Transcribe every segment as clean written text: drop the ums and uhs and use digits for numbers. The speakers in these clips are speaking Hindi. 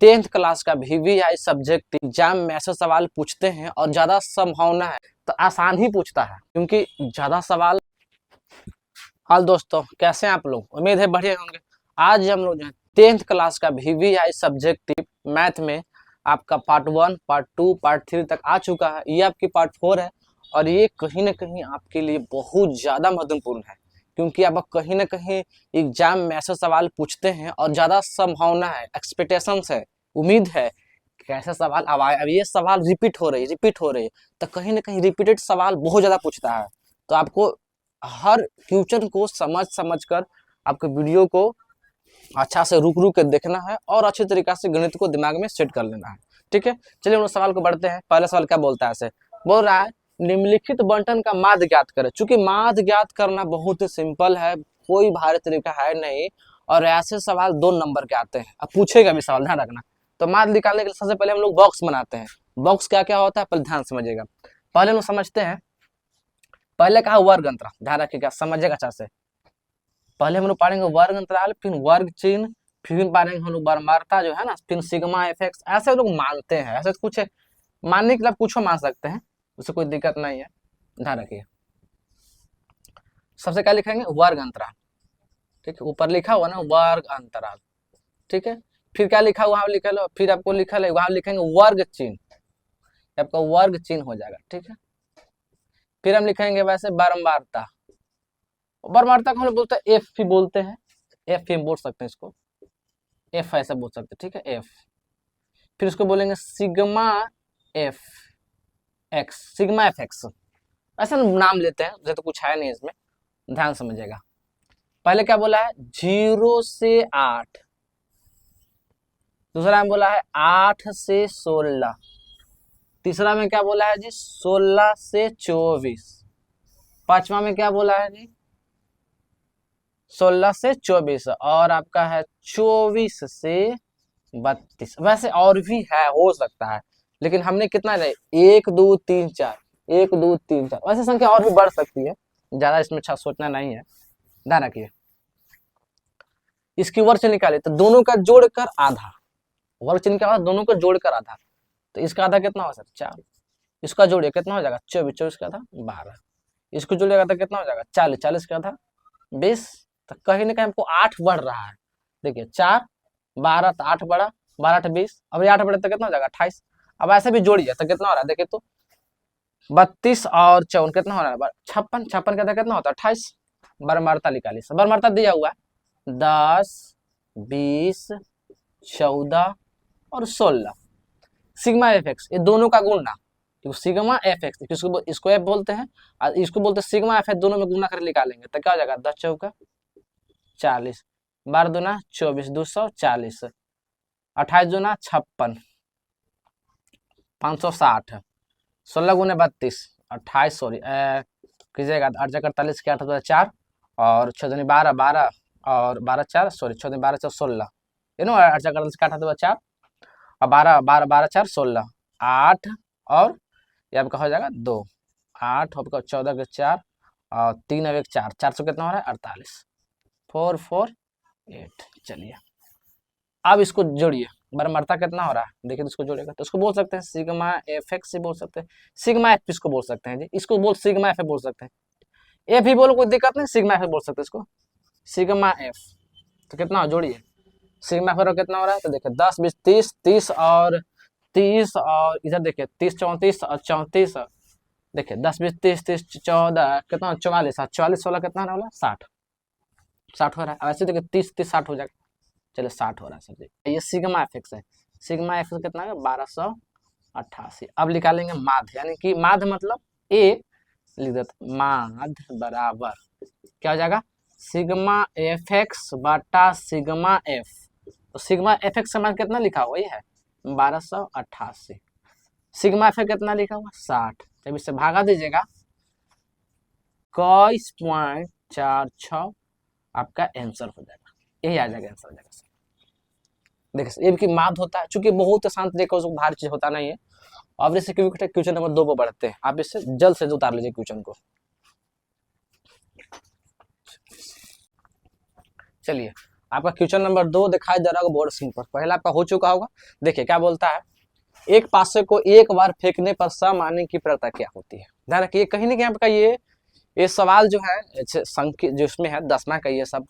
10th क्लास का VVI सब्जेक्ट एग्जाम में ऐसे सवाल पूछते हैं और ज्यादा संभावना है तो आसान ही पूछता है क्योंकि ज्यादा सवाल। हाल दोस्तों, कैसे हैं आप लोग? उम्मीद है बढ़िया होंगे। आज हम लोग जो है 10th क्लास का VVI सब्जेक्ट मैथ में आपका पार्ट 1, पार्ट 2, पार्ट 3 तक आ चुका है। ये आपकी पार्ट 4 है और ये कहीं ना कहीं आपके लिए बहुत ज्यादा महत्वपूर्ण है क्योंकि आप कहीं ना कहीं एग्जाम में ऐसे सवाल पूछते हैं और ज्यादा संभावना है, एक्सपेक्टेशंस है, उम्मीद है कि ऐसा सवाल अब आए। अब ये सवाल रिपीट हो रही है तो कहीं ना कहीं रिपीटेड सवाल बहुत ज्यादा पूछता है। तो आपको हर क्वेश्चन को समझ कर आपके वीडियो को अच्छा से रुक के देखना है और अच्छे तरीके से गणित को दिमाग में सेट कर लेना है। ठीक है, चलिए उन सवाल को बढ़ते हैं। पहला सवाल क्या बोलता है? ऐसे बोल रहा है निम्नलिखित बंटन का माध्य ज्ञात करें। चूंकि माध्य ज्ञात करना बहुत ही सिंपल है, कोई भारी तरीका है नहीं और ऐसे सवाल 2 नंबर के आते हैं। अब पूछेगा भी सवाल, ध्यान रखना। तो माध्य निकालने के लिए सबसे पहले हम लोग बॉक्स बनाते हैं। बॉक्स क्या क्या होता है पहले ध्यान समझिएगा। पहले हम लोग समझते हैं, पहले कहा वर्ग अंतराल, ध्यान रखिएगा, समझिएगा अच्छा से। पहले हम लोग पढ़ेंगे वर्ग अंतराल, फिर वर्ग चिन्ह, फिर पढ़ेंगे हम लोग बर्मारता जो है ना, फिर सिग्मा एफएक्स। ऐसे लोग मानते हैं, ऐसे कुछ मानने के लिए आप कुछ मान सकते हैं, उससे कोई दिक्कत नहीं है, ध्यान रखिए। सबसे क्या लिखेंगे? वर्ग अंतराल। ठीक है, ऊपर लिखा हुआ ना वर्ग अंतराल। ठीक है, फिर क्या लिखा हुआ लिखा लो, फिर आपको लिखा है वहां लिखेंगे वर्ग चिन्ह, आपका वर्ग चिन्ह हो जाएगा। ठीक है, फिर हम लिखेंगे वैसे बारंबारता। बारंबारता को हम लोग बोलते हैं एफ भी बोलते हैं, एफ भी हम बोल सकते हैं, इसको एफ ऐसा बोल सकते हैं। ठीक है, एफ। फिर उसको बोलेंगे sigma F x, sigma F x, ऐसा नाम लेते हैं, जैसे तो कुछ है नहीं इसमें, ध्यान समझिएगा। पहले क्या बोला है? 0 से 8। दूसरा में बोला है 8 से 16। तीसरा में क्या बोला है जी? 16 से 24। पांचवा में क्या बोला है जी? 16 से 24 और आपका है 24 से 32। वैसे और भी है, हो सकता है, लेकिन हमने कितना है? 1 2 3 4, 1 2 3 4, वैसे संख्या और भी बढ़ सकती है, ज्यादा इसमें अच्छा सोचना नहीं है, ध्यान रखिए। इसकी वर्ग चिन्ह निकालिए तो दोनों का जोड़कर आधा, वर्ग चिन्ह के बाद दोनों को जोड़कर आधा, तो इसका आधा कितना हो सकता? 4। इसका जोड़िए कितना हो जाएगा? 24, 24 का आधा 12। इसको जोड़िएगा तो कितना हो जाएगा? 40, 40 का आधा 20। तो कहीं ना कहीं हमको 8 बढ़ रहा है। देखिए 4 12 तो 8 बढ़ा, 12 to 20, अब ये 8 बढ़े तो कितना हो जाएगा? 28। अब ऐसे भी जोड़िए तो कितना हो रहा है? देखिए तो 32 और 54 कितना हो रहा है? 56, 56 का कितना होता है? 28। बर्मारता निकालिए, बर्मारता दिया हुआ है 10 20 14 और 16। सिग्मा एफ एक्स, ये दोनों का गुणा, तो सिग्मा एफ एक्स इसको एफ बोलते हैं और इसको बोलते हैं सिग्मा एफ एक्स, दोनों में गुणा कर निकालेंगे तो क्या हो जाएगा? 10 चौका 40, 12 दूना 24, 240, 28 दूना 56, 560, 16 गुने 32, 28, सॉरी कीजिएगा 8 जगह 48 के 8 4 और 6 दूनी 12, 12 और 12 4, सॉरी 6 दूनी 12 4 16, यू नो 8 जगह 48 के 8 4 और 12 12 12 4 16, 8 और ये आपका हो जाएगा 2, 8 आपका 14 के 4 और 3 और 1 4, 400 कितना हो रहा है? 48, 4 4 8। चलिए अब इसको जोड़िए, बर्मारता कितना हो रहा है? देखिए तो इसको जोड़ेगा तो इसको बोल सकते हैं सिग्मा एफ एक्स से बोल सकते हैं, सिग्मा एफ इसको बोल सकते हैं जी, इसको बोल सिग्मा एफ बोल सकते हैं। एफ भी बोलो कोई दिक्कत नहीं, सिग्मा एफ बोल सकते हैं इसको, सिग्मा एफ। तो कितना हो? जोड़िए, सिग्मा एफ कितना हो रहा है? तो देखिए 10 20 30, 30 और 30 और इधर देखिए 30 34 और 34, देखिए 10 20 30 30 14 कितना? 44, 44 16 कितना होने वाला? 60, 60 हो रहा है। ऐसे देखिए 30 30 60 हो जाएगा। चलिए 60 हो रहा है सर जी। ये सिग्मा एफ है, सिग्मा एफ कितना है? 1288। अब निकालेंगे माध्य, यानी कि माध्य मतलब ए लिख देते, माध्य बराबर क्या हो जाएगा? सिग्मा एफ एक्स बटा सिग्मा एफ। तो सिग्मा एफ एक्स का मान कितना लिखा हुआ? ये है 1288। सिग्मा एफ कितना लिखा हुआ? 60। जब इससे भागा दीजिएगा 21.46 आपका आंसर हो जाएगा, यही आ जाएगा आंसर। देखिए ये भी माध्य होता है, चूंकि बहुत आसान तरीके से भारी चीज होता नहीं है। अब इससे क्वेश्चन नंबर 2 पर बढ़ते हैं, आप इससे जल्द से जल्द उतार लीजिए क्वेश्चन को। चलिए आपका क्वेश्चन नंबर 2 दिखाई दे रहा होगा बोर्ड स्क्रीन पर। पहला आपका हो चुका होगा। देखिए क्या बोलता है, एक पासे को एक बार फेंकने पर सम आने की प्रक्रिया क्या होती है। ध्यान रखिए कहीं ना कहीं आपका ये सवाल जो है संख्या जो इसमें है 10वां का ये सब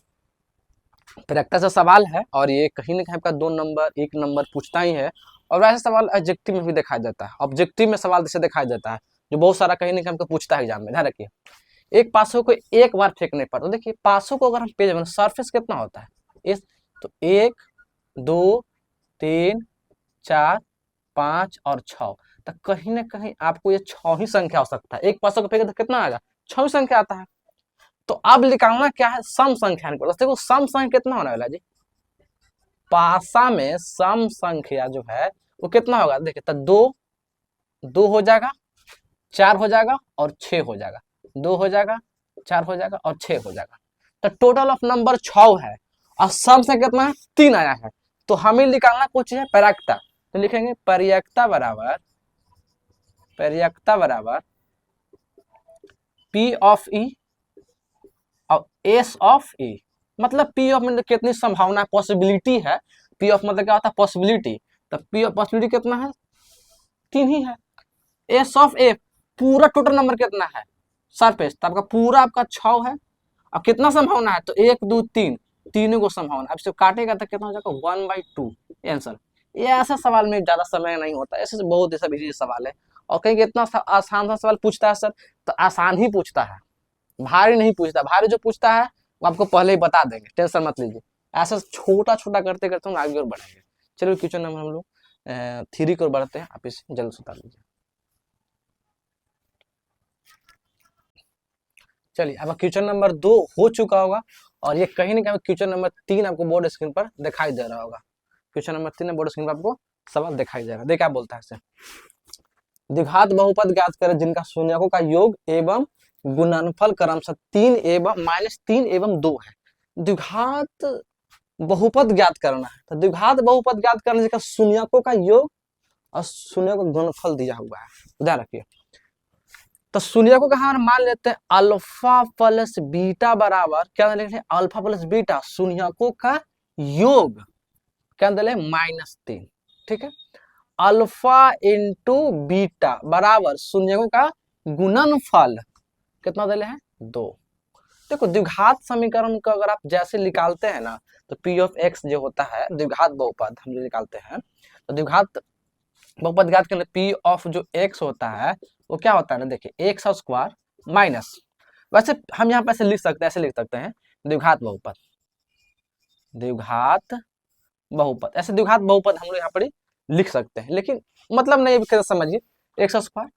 प्रैक्टिस का सवाल है, और ये कहीं ना कहीं आपका 2 नंबर 1 नंबर पूछता ही है। और वैसे सवाल ऑब्जेक्टिव में भी दिखाई देता है, ऑब्जेक्टिव में सवाल जैसे दिखाई देता है जो बहुत सारा कहीं ना कहीं हमको पूछता है एग्जाम में। ध्यान रखिए एक पासों को एक बार फेंकने पर, तो देखिए पासों को अगर हम पेज में सरफेस कितना होता है इस, तो 1 2 3 4 5 और 6, तो कहीं ना कहीं आपको ये 6 ही संख्या हो सकता है। एक पासों को फेंके तो कितना आएगा, 6 ही संख्या आता है। तो अब निकालना क्या है, सम संख्या निकालो। देखो सम संख्या कितना होने वाला है जी, पासा में सम संख्या जो है वो कितना होगा, देखिए तो 2 हो जाएगा, 4 हो जाएगा और 6 हो जाएगा, 2 हो जाएगा, 4 हो जाएगा और 6 हो जाएगा। तो टोटल ऑफ नंबर 6 है और सम से कितना है 3 आया है। तो हमें निकालना कुछ है पर्यायकता, तो लिखेंगे पर्यायकता बराबर पी ऑफ ई और एस ऑफ ई। मतलब पी ऑफ मतलब कितनी संभावना पॉसिबिलिटी है, पी ऑफ मतलब क्या होता है पॉसिबिलिटी, तो पी ऑफ पॉसिबिलिटी कितना है 3 ही है। एस ऑफ ए पूरा टोटल नंबर कितना है सरफेस, तो आपका पूरा आपका 6 है। अब कितना संभावना है, तो 1 2 3 तीनों को संभावना। अब इसको काटेगा तो कितना हो जाएगा 1/2 आंसर। ये ऐसा सवाल में ज्यादा समय नहीं होता, ऐसे बहुत ऐसा इजी सवाल है। और कहीं इतना आसान सा सवाल पूछता है सर, तो आसान ही पूछता है, भारी नहीं पूछता। भारी जो पूछता है वो आपको पहले ही बता देंगे, टेंशन मत लीजिए। ऐसा छोटा छोटा करते करते हम आगे और बढ़ेंगे। चलिए क्वेश्चन नंबर हम लोग 3 की ओर बढ़ते हैं, आप इसे जल्द से उतार लीजिए। चलिए अब क्वेश्चन नंबर 2 हो चुका होगा, और ये कहीं ना कहीं क्वेश्चन नंबर 3 आपको बोर्ड स्क्रीन पर दिखाई दे रहा होगा। क्वेश्चन नंबर 3 बोर्ड स्क्रीन पर आपको सवाल दिखाई दे रहा है। देखिए क्या बोलता है इसे, द्विघात बहुपद ज्ञात करें जिनका शून्यकों का योग एवं गुणनफल क्रमशः 3 एवं -3 एवं 2 है। द्विघात बहुपद ज्ञात करना है, तो द्विघात बहुपद ज्ञात करने जिनका शून्यकों का योग और शून्यकों का गुणनफल दिया हुआ है। ध्यान रखिए तो शून्यकों का हम मान लेते हैं अल्फा प्लस बीटा बराबर क्या लिखते हैं, अल्फा प्लस बीटा शून्यकों का योग क्या दिले -3। ठीक है, अल्फा इंटू बीटा बराबर शून्यकों का गुणनफल कितना दिले हैं 2। देखो द्विघात समीकरण को अगर आप जैसे निकालते हैं ना, तो पी ऑफ एक्स जो होता है द्विघात बहुपद हम जो निकालते हैं, तो द्विघात बहुपद ज्ञात करने पी ऑफ जो एक्स होता है वो क्या होता है ना, देखिए एक्स स्क्वायर माइनस, वैसे हम यहाँ पे ऐसे लिख सकते हैं, ऐसे लिख सकते हैं द्विघात बहुपद ऐसे द्विघात बहुपद हम लोग यहाँ पर लिख सकते हैं, लेकिन मतलब नहीं कैसे समझिए, x square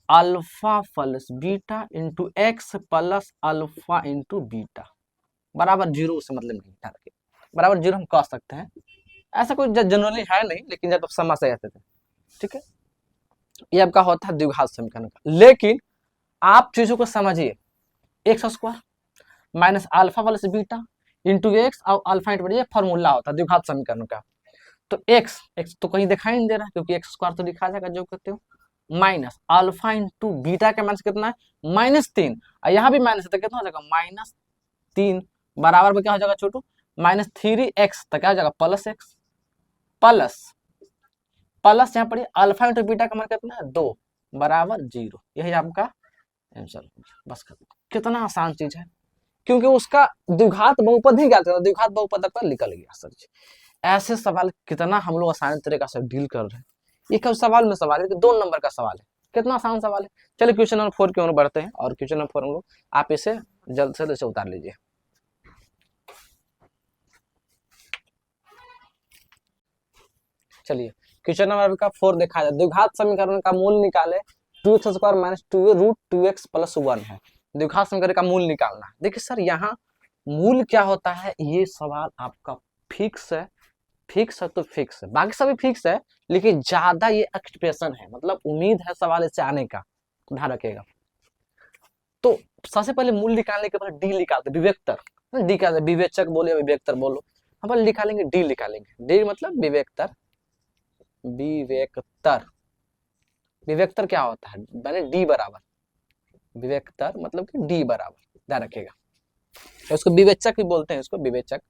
alpha plus beta into x plus alpha into beta बराबर 0 से मतलब नहीं था, बराबर 0 हम कह सकते हैं। ऐसा कोई जनरली है नहीं, लेकिन जब आप समझ से आते थे। ठीक है, ये आपका होता है द्विघात समीकरण का। लेकिन आप चीजों को समझिए, x square minus alpha plus beta into x और अल्फा इंटू बीटा, ये फॉर्मूला होता है द्विघात समीकरण का। तो एक्स तो कहीं दिखाई नहीं दे रहा, क्योंकि एक्स स्क्वायर तो लिखा जाएगा जो कहते हो, माइनस अल्फा इंटू बीटा का माइनस कितना है -3, और यहाँ भी माइनस है तो कितना हो जाएगा -3 बराबर में क्या हो जाएगा छोटू -3x, तो क्या हो जाएगा +x प्लस यहाँ पर अल्फा इंटू बीटा का मान कितना है 2 बराबर 0। यही आपका आंसर, बस कितना आसान चीज है, क्योंकि उसका द्विघात बहुपद ही ज्ञात करना, द्विघात बहुपद पर निकल गया सर। ऐसे सवाल कितना हम लोग आसान तरीका से डील कर रहे हैं। ये कब सवाल में सवाल है, 2 नंबर का सवाल है, कितना आसान सवाल है। चलिए क्वेश्चन नंबर 4 की ओर बढ़ते हैं, और क्वेश्चन नंबर 4 हम लोग आप इसे जल्द से जल्द उतार लीजिए। चलिए क्वेश्चन नंबर का 4 देखा जाए, द्विघात समीकरण का मूल निकाले 2x square minus 2√2x plus 1 है। द्विघात समीकरण का मूल निकालना है। देखिए सर यहाँ मूल क्या होता है, ये सवाल आपका फिक्स है तो फिक्स है, बाकी सभी फिक्स है, लेकिन ज्यादा ये एक्सप्रेशन है, मतलब उम्मीद है सवाल इससे आने का, ध्यान रखिएगा। तो सबसे पहले मूल निकालने के बाद डी निकालते, विवेक्तर डी का विवेचक बोलो या विवेक्तर बोलो, हम पहले निकालेंगे डी निकालेंगे, डी मतलब विवेक्तर विवेक्तर क्या होता है, मैंने डी बराबर, विवेक्तर मतलब कि डी बराबर, ध्यान रखिएगा। उसको विवेचक भी बोलते हैं, उसको विवेचक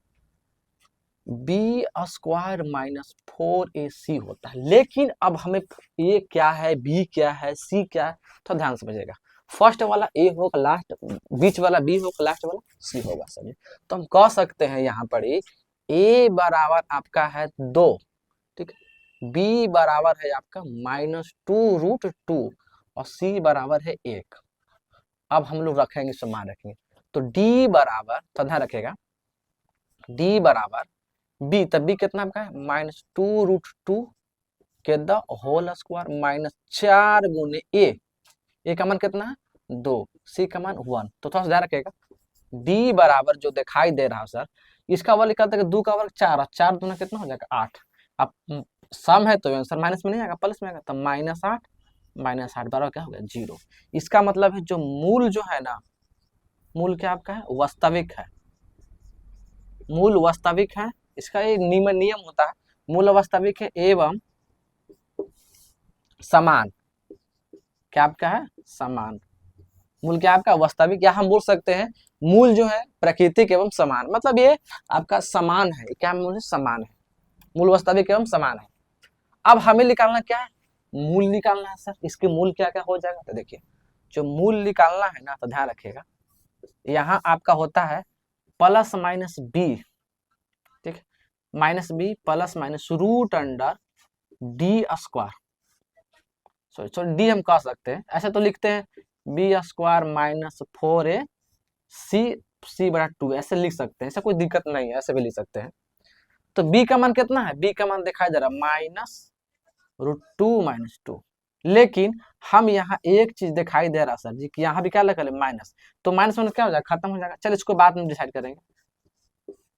बी स्क्वायर माइनस 4ac होता है। लेकिन अब हमें ए क्या है, बी क्या है, सी क्या है, तो ध्यान समझिएगा। फर्स्ट वाला ए होगा, लास्ट बीच वाला बी होगा, लास्ट वाला सी होगा सभी। तो हम कह सकते हैं यहाँ पर ए बराबर आपका है 2, ठीक है, बी बराबर है आपका -2√2 और सी बराबर है 1। अब हम लोग रखेंगे, समान रखेंगे, तो डी बराबर, तो ध्यान रखेगा, डी बराबर बी, तब बी कितना आपका है -2√2 के द होल स्क्वायर -4 गुने ए का मान कितना है 2, सी का मान 1। तो थोड़ा सा ध्यान रखिएगा, डी बराबर जो दिखाई दे रहा है सर, इसका वर्ग निकालते हैं 2 का वर्ग 4 और 4 दूना कितना हो जाएगा 8। अब सम है तो आंसर माइनस में नहीं आएगा, प्लस में आएगा, तो -8 बराबर क्या हो गया 0। इसका मतलब है जो मूल जो है ना, मूल क्या आपका है वास्तविक है, मूल वास्तविक है। इसका एक नियम होता है, मूल वास्तविक है एवं समान, क्या आपका है समान। मूल क्या आपका वास्तविक, या हम बोल सकते हैं मूल जो है प्राकृतिक एवं समान, मतलब ये आपका समान है, क्या मूल है समान है, मूल वास्तविक एवं समान है। अब हमें निकालना क्या है, मूल निकालना है सर। इसके मूल क्या क्या हो जाएगा, तो देखिए जो मूल निकालना है ना, तो ध्यान रखिएगा, यहाँ आपका होता है प्लस माइनस बी, ठीक है, minus b plus minus root under d square, sorry d हम कह सकते हैं, ऐसे तो लिखते हैं बी स्क्वायर -4ac सी बटा 2, ऐसे लिख सकते हैं, ऐसा कोई दिक्कत नहीं है, ऐसे भी लिख सकते हैं। तो बी का मान कितना है, बी का मान दिखाई दे रहा है -√2 -2। लेकिन हम यहाँ एक चीज दिखाई दे रहा सर जी कि यहाँ भी क्या लगा माइनस, तो माइनस माइनस क्या हो जाएगा, खत्म हो जाएगा। चल इसको बाद में डिसाइड करेंगे।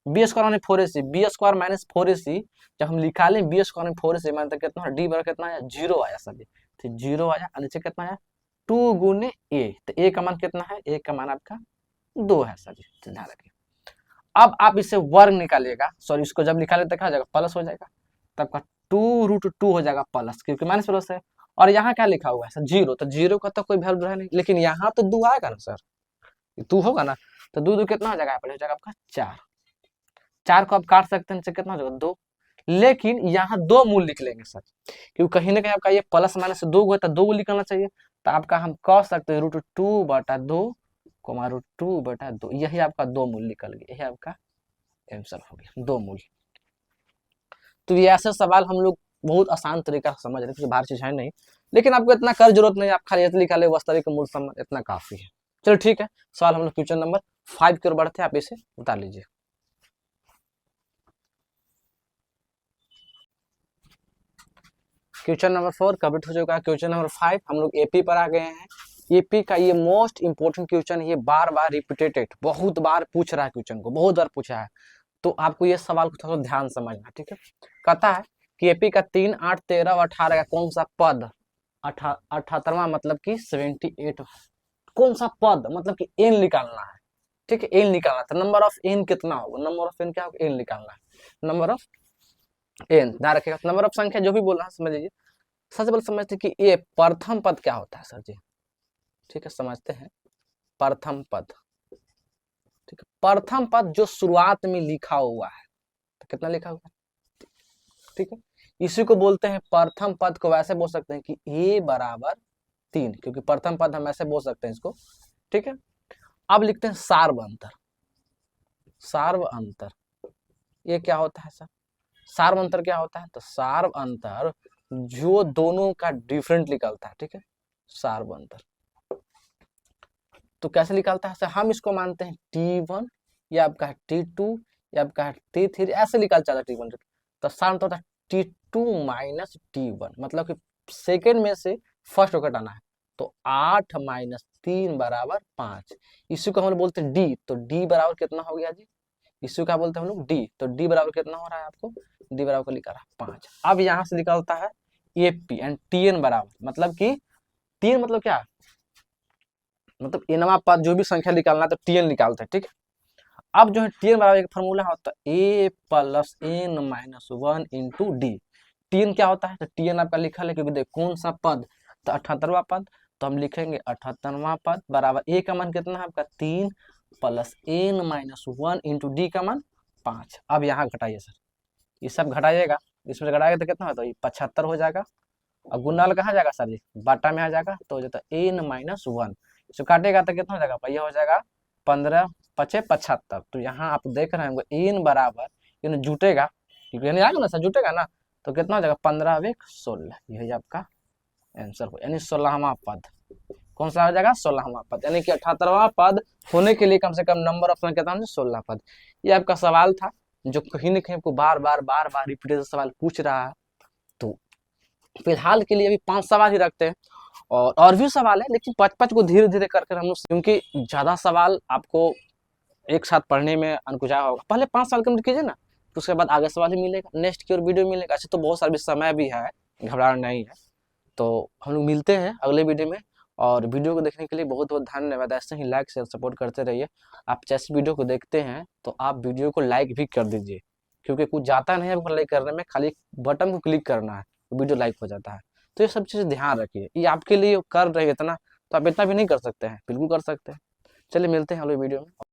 B square minus 4ac, b square minus 4ac जब हम निकालें बी स्क्वायर में 4ac मान, तो कितना डी बराबर कितना आया 0 आया सर जी, तो 0 आया, और नीचे कितना आया 2 गुने ए, तो ए का मान कितना है, ए का मान आपका 2 है सर जी, ध्यान रखिए। अब आप इसे वर्ग निकालिएगा, सॉरी इसको जब निकाले तो क्या हो जाएगा प्लस हो जाएगा, तब का 2√2 हो जाएगा प्लस, क्योंकि माइनस प्लस है। और यहाँ क्या लिखा हुआ है सर 0, तो 0 का तो कोई वैल्यू है नहीं, लेकिन यहाँ तो 2 आएगा ना सर, 2 होगा ना, तो 2 कितना हो जाएगा, हो जाएगा आपका 4। 4 को आप काट सकते हैं, नीचे कितना हो जाएगा 2। लेकिन यहाँ 2 मूल लिख लेंगे सर, क्योंकि कहीं ना कहीं आपका ये प्लस माइनस 2 हुआ, तो 2 निकलना चाहिए, तो आपका हम कह सकते हैं √2/2 √2/2, यही आपका 2 मूल निकल गया, यही आपका आंसर हो गया 2 मूल। तो ये ऐसे सवाल हम लोग बहुत आसान तरीका से समझ रहे हैं, बाहर चीज है नहीं, लेकिन आपको इतना कर जरूरत नहीं, आप खाली लिखा ले वास्तविक मूल संबंध, इतना काफी है। चलो ठीक है, सवाल हम लोग क्वेश्चन नंबर 5 की ओर बढ़ते हैं, आप इसे उतार लीजिए। क्वेश्चन नंबर 4 कम्प्लीट हो चुका है। क्वेश्चन नंबर 5 हम लोग एपी पर आ गए हैं। एपी का ये मोस्ट इंपोर्टेंट क्वेश्चन, ये बार बार रिपीटेड, बहुत बार पूछ रहा है, क्वेश्चन को बहुत बार पूछा है, तो आपको ये सवाल को थोड़ा ध्यान समझना, ठीक है। कहता है कि एपी का 3, 8, 13 और 18 का कौन सा पद 78वां मतलब कि 78, कौन सा पद मतलब कि एन निकालना है, ठीक है, एन निकालना था। नंबर ऑफ एन कितना होगा, नंबर ऑफ एन क्या होगा, एन निकालना है, नंबर ऑफ एन ध्यान रखिएगा। नंबर ऑफ संख्या जो भी बोल रहा है समझ लीजिए। सबसे पहले समझते हैं कि ये प्रथम पद क्या होता है सर जी, ठीक है, समझते हैं प्रथम पद, ठीक है। प्रथम पद जो शुरुआत में लिखा हुआ है, तो कितना लिखा हुआ है, ठीक है, इसी को बोलते हैं प्रथम पद। को वैसे बोल सकते हैं कि ए बराबर 3, क्योंकि प्रथम पद हम ऐसे बोल सकते हैं इसको, ठीक है। अब लिखते हैं सार्व अंतर, सार्व अंतर ये क्या होता है सर, सार्व अंतर क्या होता है, तो सार्व अंतर जो दोनों का डिफरेंट निकलता है, ठीक है, सार्व अंतर। तो कैसे निकलता है सर, हम इसको मानते हैं T1, या आपका है T2, या आपका है T3, ऐसे निकल जाता है T1, तो सार्व अंतर होता है T2 माइनस T1, मतलब कि सेकेंड में से फर्स्ट को घटाना है, तो 8 माइनस 3 बराबर 5। इसी को हम लोग बोलते हैं डी, तो डी बराबर कितना हो गया जी, इसी का बोलते हैं हम लोग डी, तो डी बराबर कितना हो रहा है आपको, डी बराबर को लिखा रहा है 5। अब यहाँ से निकलता है एपी एंड टीएन बराबर, मतलब कि टीएन मतलब क्या, मतलब एनवा पद जो भी संख्या निकालना है तो टीएन निकालते हैं, ठीक है। अब जो है टीएन बराबर एक फॉर्मूला होता है A plus N minus 1 into D. TN क्या होता है, तो टीएन आपका लिखा है, क्योंकि देखो कौन सा पद, तो 78वां पद, तो हम लिखेंगे 78वां पद बराबर ए का मान कितना है आपका 3 plus N minus 1 into d का मान 5। अब यहाँ घटाइए सर, ये सब घटाइएगा, इसमें से घटाएगा तो कितना होता है, ये 75 हो जाएगा। और गुणनफल कहाँ जाएगा सर जी, बाटा में आ जाएगा, तो हो जाता है n-1। इसको काटेगा तो कितना हो जाएगा भैया, हो जाएगा 15 पचे 75। तो यहाँ आप देख रहे होंगे n बराबर, इन जुटेगा, क्योंकि यानी आएगा ना सर, जुटेगा ना, तो कितना हो जाएगा 15×16, यही आपका आंसर हो, यानी 16वां पद। कौन सा हो जाएगा, 16वां पद, यानी कि 78वां पद होने के लिए कम से कम नंबर ऑप्शन कितना है, 16 पद। ये आपका सवाल था जो कहीं ना कहीं आपको बार बार रिपीटेड सवाल पूछ रहा है। तो फिलहाल के लिए अभी 5 सवाल ही रखते हैं, और भी सवाल है, लेकिन 5-5 को धीरे धीरे करके हम लोग, क्योंकि ज्यादा सवाल आपको एक साथ पढ़ने में अनुकुचा होगा। पहले 5 साल कंप्लीट कीजिए ना, तो उसके बाद आगे सवाल ही मिलेगा, नेक्स्ट की और वीडियो मिलेगा। अच्छा, तो बहुत सारा समय भी है, घबराना नहीं है। तो हम लोग मिलते हैं अगले वीडियो में, और वीडियो को देखने के लिए बहुत बहुत धन्यवाद। ऐसे ही लाइक शेयर सपोर्ट करते रहिए। आप जैसे वीडियो को देखते हैं तो आप वीडियो को लाइक भी कर दीजिए, क्योंकि कुछ जाता नहीं है आपको लाइक करने में, खाली बटन को क्लिक करना है, वीडियो लाइक हो जाता है। तो ये सब चीज़ ध्यान रखिए, ये आपके लिए कर रहे हैं इतना, तो आप इतना भी नहीं कर सकते हैं, बिल्कुल कर सकते हैं। चलिए मिलते हैं अगले वीडियो में।